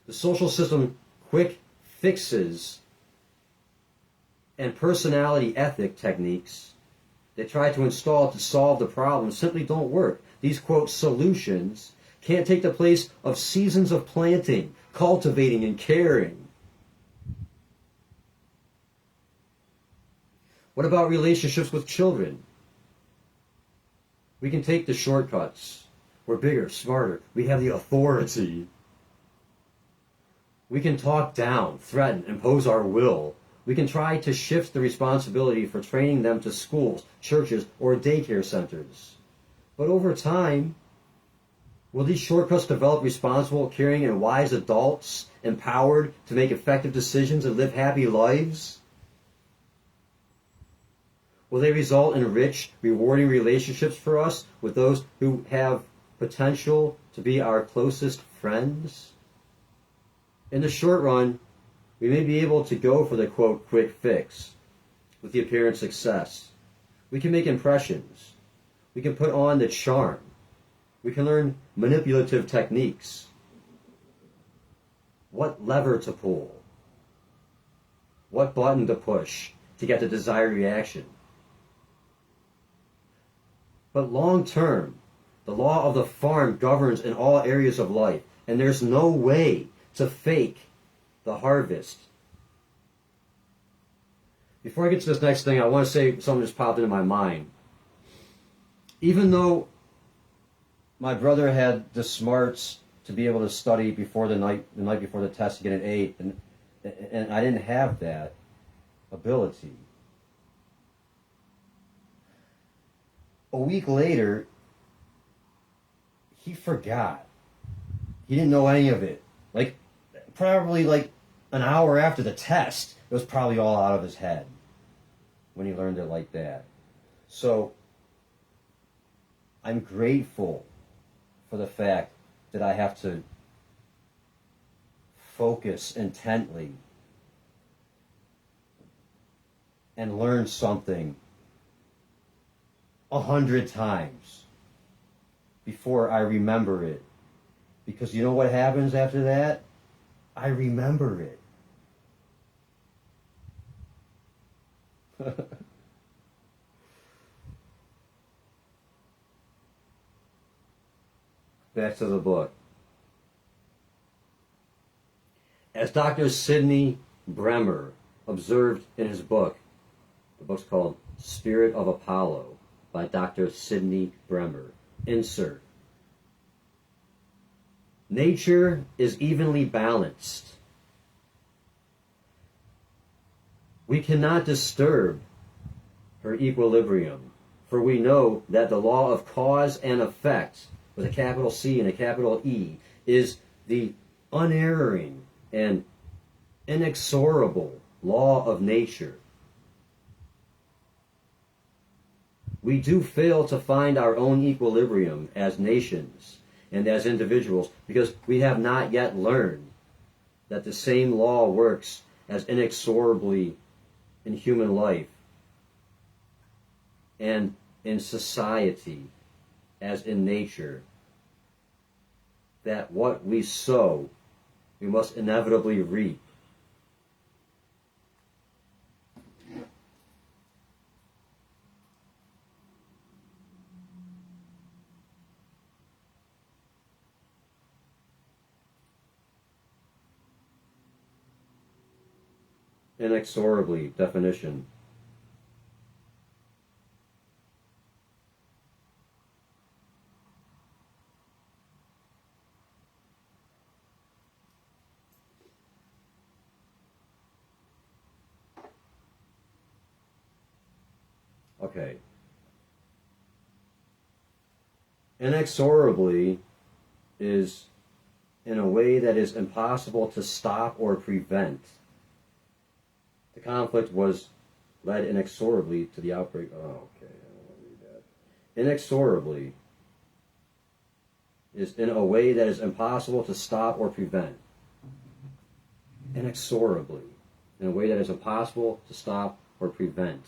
The social system quick fixes and personality ethic techniques they try to install to solve the problem simply don't work. These, quote, solutions can't take the place of seasons of planting, cultivating, and caring. What about relationships with children? We can take the shortcuts. We're bigger, smarter. We have the authority. We can talk down, threaten, impose our will. We can try to shift the responsibility for training them to schools, churches, or daycare centers. But over time, will these shortcuts develop responsible, caring, and wise adults empowered to make effective decisions and live happy lives? Will they result in rich, rewarding relationships for us with those who have potential to be our closest friends? In the short run, we may be able to go for the, quote, quick fix with the apparent success. We can make impressions. We can put on the charm. We can learn manipulative techniques. What lever to pull? What button to push to get the desired reaction? But long term, the law of the farm governs in all areas of life, and there's no way to fake the harvest. Before I get to this next thing, I want to say something just popped into my mind. Even though my brother had the smarts to be able to study before the night before the test to get an 8, and I didn't have that ability. A week later, he forgot. He didn't know any of it. Probably an hour after the test, it was probably all out of his head when he learned it like that. So, I'm grateful for the fact that I have to focus intently and learn something 100 times before I remember it. Because you know what happens after that? I remember it. Back to the book. As Dr. Sidney Bremer observed in his book, the book's called Spirit of Apollo by Dr. Sidney Bremer. Insert. Nature is evenly balanced. We cannot disturb her equilibrium, for we know that the law of cause and effect, with a capital C and a capital E, is the unerring and inexorable law of nature. We do fail to find our own equilibrium as nations and as individuals because we have not yet learned that the same law works as inexorably in human life and in society as in nature, that what we sow, we must inevitably reap. Inexorably, definition. Okay. Inexorably is in a way that is impossible to stop or prevent. The conflict was led inexorably to the outbreak. Oh, okay, I don't want to read that. Inexorably is in a way that is impossible to stop or prevent. Inexorably, in a way that is impossible to stop or prevent.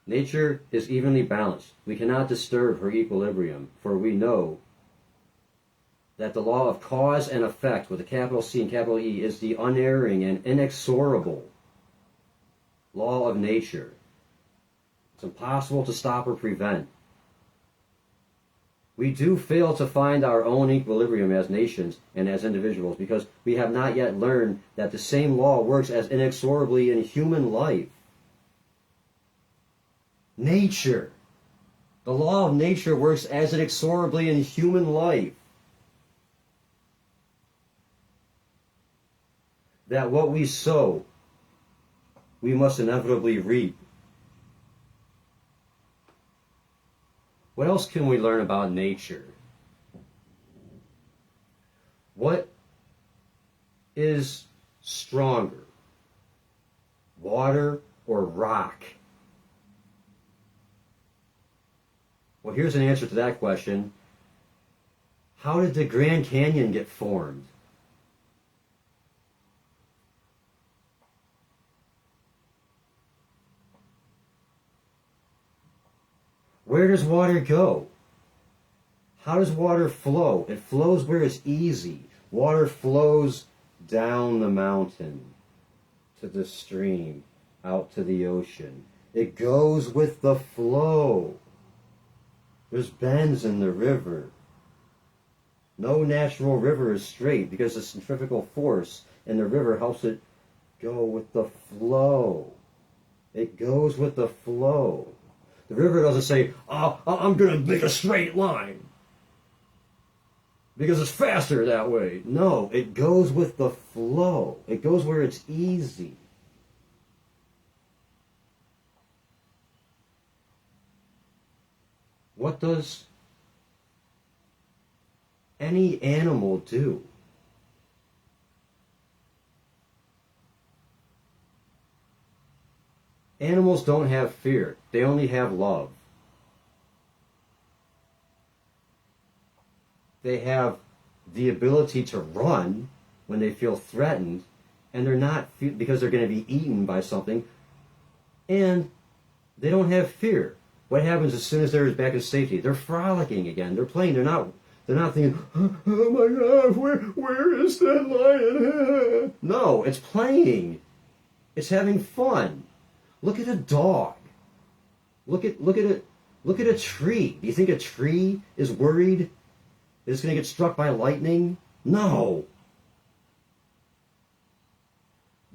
Nature is evenly balanced. We cannot disturb her equilibrium, for we know that the law of cause and effect with a capital C and capital E is the unerring and inexorable law of nature. It's impossible to stop or prevent. We do fail to find our own equilibrium as nations and as individuals because we have not yet learned that the same law works as inexorably in human life. Nature. The law of nature works as inexorably in human life. That what we sow, we must inevitably reap. What else can we learn about nature? What is stronger, water or rock? Well, here's an answer to that question. How did the Grand Canyon get formed? Where does water go? How does water flow? It flows where it's easy. Water flows down the mountain to the stream, out to the ocean. It goes with the flow. There's bends in the river. No natural river is straight because the centrifugal force in the river helps it go with the flow. It goes with the flow. The river doesn't say, oh, I'm going to make a straight line because it's faster that way. No, it goes with the flow. It goes where it's easy. What does any animal do? Animals don't have fear. They only have love. They have the ability to run when they feel threatened, and they're not because they're going to be eaten by something, and they don't have fear. What happens as soon as they're back in safety? They're frolicking again. They're playing. They're not thinking, oh my God, where is that lion? No, it's playing. It's having fun. Look at a dog. Look at a tree. Do you think a tree is worried that it's going to get struck by lightning? No.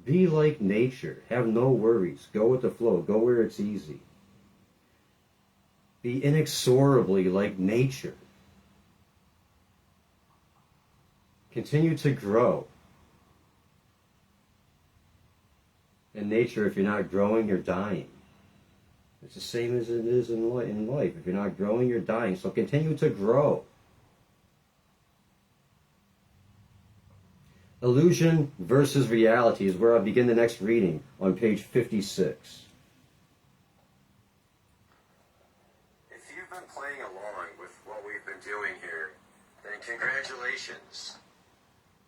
Be like nature. Have no worries. Go with the flow. Go where it's easy. Be inexorably like nature. Continue to grow. In nature, if you're not growing, you're dying. It's the same as it is in life. If you're not growing, you're dying. So continue to grow. Illusion versus reality is where I begin the next reading on page 56. If you've been playing along with what we've been doing here, then congratulations.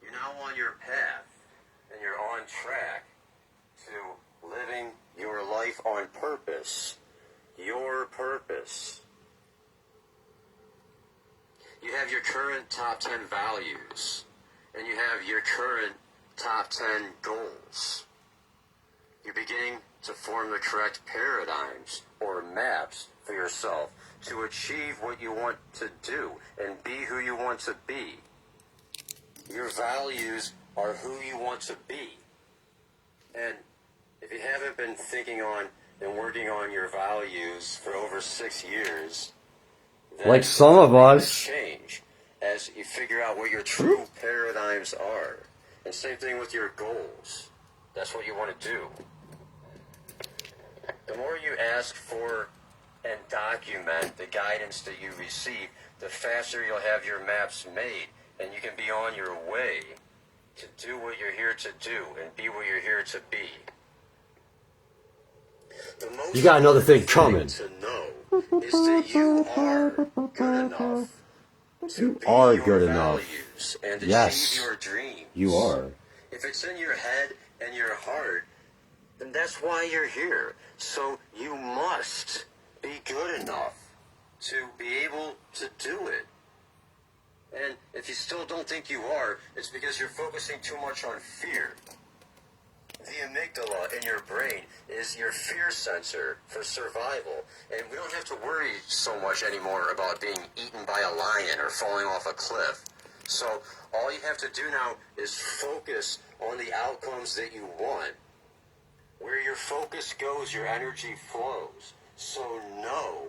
You're now on your path, and you're on track to living your life on purpose. Your purpose. You have your current top 10 values, and you have your current top 10 goals. You're beginning to form the correct paradigms or maps for yourself to achieve what you want to do and be who you want to be. Your values are who you want to be. And if you haven't been thinking on and working on your values for over 6 years, like some of us, change as you figure out what your true paradigms are. And same thing with your goals. That's what you want to do. The more you ask for and document the guidance that you receive, the faster you'll have your maps made, and you can be on your way to do what you're here to do and be what you're here to be. You got another thing coming. To know is that you are good enough. You are good enough. And yes, achieve your dreams. You are. If it's in your head and your heart, And that's why you're here. So you must be good enough to be able to do it. And if you still don't think you are, it's because you're focusing too much on fear. The amygdala in your brain is your fear sensor for survival. And we don't have to worry so much anymore about being eaten by a lion or falling off a cliff. So all you have to do now is focus on the outcomes that you want. Where your focus goes, your energy flows. So know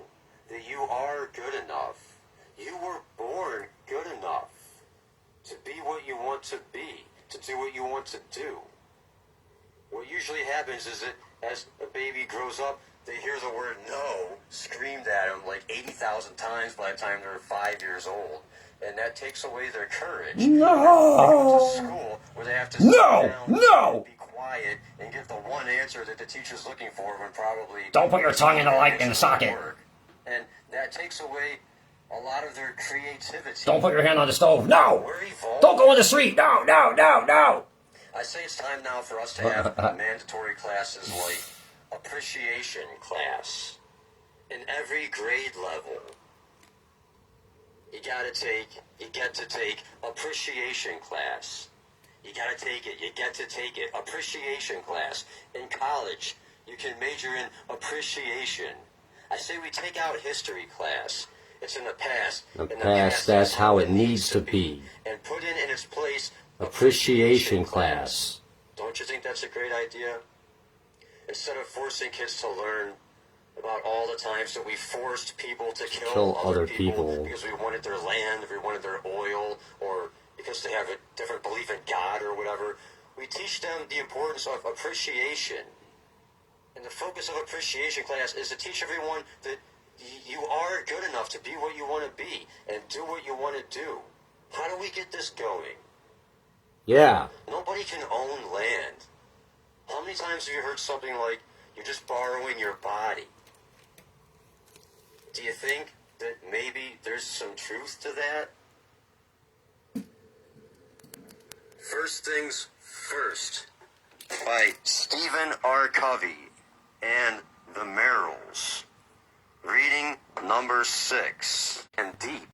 that you are good enough. You were born good enough to be what you want to be, to do what you want to do. What usually happens is that as a baby grows up, they hear the word no screamed at them like 80,000 times by the time they're 5 years old. And that takes away their courage. No! They go to school where they have to sit down and be quiet and give the one answer that the teacher's looking for when probably...
Don't put your tongue in the light in the socket.
And that takes away a lot of their creativity.
Don't put your hand on the stove. No! Don't go in the street. No, no, no, no!
I say it's time now for us to have mandatory classes like appreciation class in every grade level. You get to take appreciation class. You get to take it. Appreciation class. In college, you can major in appreciation. I say we take out history class. It's in the past.
The past, that's how it needs to be.
And put in its place
appreciation class.
Don't you think that's a great idea? Instead of forcing kids to learn about all the times that we forced people to kill other people because we wanted their land, or we wanted their oil, or because they have a different belief in God or whatever, we teach them the importance of appreciation. And the focus of appreciation class is to teach everyone that you are good enough to be what you want to be and do what you want to do. How do we get this going?
Yeah.
Nobody can own land. How many times have you heard something like, you're just borrowing your body? Do you think that maybe there's some truth to that? First Things First by Stephen R. Covey and the Merrills. Reading number 6. And deep.